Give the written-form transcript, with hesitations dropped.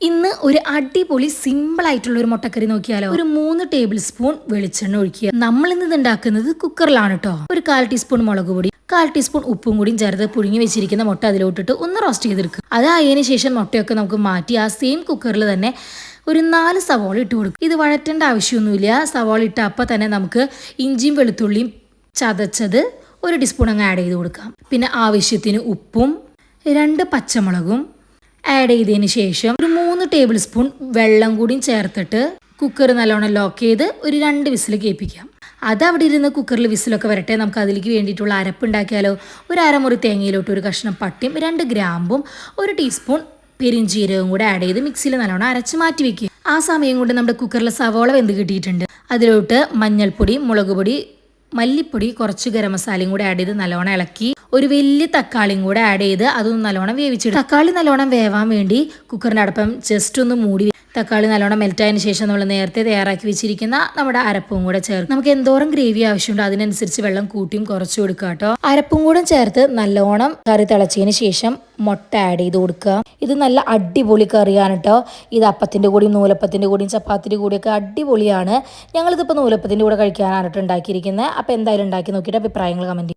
ഇന്ന് ഒരു അടിപൊളി സിമ്പിൾ ആയിട്ടുള്ള ഒരു മുട്ടക്കറി നോക്കിയാലോ. ഒരു 3 ടേബിൾ സ്പൂൺ വെളിച്ചെണ്ണ ഒഴിക്കുക. നമ്മൾ ഇന്ന് ഇത് ഉണ്ടാക്കുന്നത് കുക്കറിലാണ് കേട്ടോ. ഒരു 1/4 ടീസ്പൂൺ മുളക് പൊടി, 1/4 ടീസ്പൂൺ ഉപ്പും കൂടിയും ചേർത്ത് പുഴുങ്ങി വെച്ചിരിക്കുന്ന മുട്ട അതിലോട്ടിട്ട് ഒന്ന് റോസ്റ്റ് ചെയ്തെടുക്കുക. അതായതിനു ശേഷം മുട്ടയൊക്കെ നമുക്ക് മാറ്റി ആ സെയിം കുക്കറിൽ തന്നെ ഒരു 4 സവാള ഇട്ട് കൊടുക്കും. ഇത് വഴറ്റേണ്ട ആവശ്യമൊന്നുമില്ല. സവാള ഇട്ട അപ്പം തന്നെ നമുക്ക് ഇഞ്ചിയും വെളുത്തുള്ളിയും ചതച്ചത് 1 ടീസ്പൂൺ അങ്ങ് ആഡ് ചെയ്ത് കൊടുക്കാം. പിന്നെ ആവശ്യത്തിന് ഉപ്പും 2 പച്ചമുളകും ആഡ് ചെയ്തതിന് ശേഷം ഒരു 3 ടേബിൾ സ്പൂൺ വെള്ളം കൂടിയും ചേർത്തിട്ട് കുക്കർ നല്ലോണം ലോക്ക് ചെയ്ത് ഒരു 2 വിസിൽ കേൾപ്പിക്കാം. അതവിടെ ഇരുന്ന് കുക്കറിൽ വിസിലൊക്കെ വരട്ടെ. നമുക്ക് അതിലേക്ക് വേണ്ടിയിട്ടുള്ള അരപ്പുണ്ടാക്കിയാലോ. ഒരു അരമുറി തേങ്ങയിലോട്ട് ഒരു കഷ്ണം പട്ടിയും 2 ഗ്രാമ്പും 1 ടീസ്പൂൺ പെരിഞ്ചീരകവും കൂടെ ആഡ് ചെയ്ത് മിക്സിയിൽ നല്ലോണം അരച്ച് മാറ്റി വെക്കുക. ആ സമയം കൊണ്ട് നമ്മുടെ കുക്കറിലെ സവോള വെന്ത് കിട്ടിയിട്ടുണ്ട്. അതിലോട്ട് മഞ്ഞൾപ്പൊടി, മുളക് പൊടി, മല്ലിപ്പൊടി, കുറച്ച് ഗരം മസാലയും കൂടെ ആഡ് ചെയ്ത് നല്ലോണം ഇളക്കി ഒരു വലിയ തക്കാളിയും കൂടെ ആഡ് ചെയ്ത് അതൊന്ന് നല്ലോണം വേവിച്ചിടും. തക്കാളി നല്ലോണം വേവാൻ വേണ്ടി കുക്കറിൻ്റെ അടപ്പം ജസ്റ്റ് ഒന്ന് മൂടി. തക്കാളി നല്ലോണം മെൽറ്റായതിനു ശേഷം നമ്മൾ നേരത്തെ തയ്യാറാക്കി വെച്ചിരിക്കുന്ന നമ്മുടെ അരപ്പും കൂടെ ചേർത്ത് നമുക്ക് എന്തോരം ഗ്രേവി ആവശ്യമുണ്ടോ അതിനനുസരിച്ച് വെള്ളം കൂട്ടിയും കുറച്ച് കൊടുക്കുക കേട്ടോ. അരപ്പും കൂടെ ചേർത്ത് നല്ലോണം കറി തിളച്ചതിന് ശേഷം മുട്ട ആഡ് ചെയ്ത് കൊടുക്കുക. ഇത് നല്ല അടിപൊളി കറിയാണ് കേട്ടോ. ഇത് അപ്പത്തിൻ്റെ കൂടിയും നൂലപ്പത്തിൻ്റെ കൂടിയും ചപ്പാത്തിൻ്റെ കൂടിയൊക്കെ അടിപൊളിയാണ്. ഞങ്ങളിതിപ്പോൾ നൂലപ്പത്തിൻ്റെ കൂടെ കഴിക്കാനാണ് ഉണ്ടാക്കിയിരിക്കുന്നത്. അപ്പോൾ എന്തായാലും ഉണ്ടാക്കി നോക്കിയിട്ട് അഭിപ്രായങ്ങൾ കമൻറ്റ്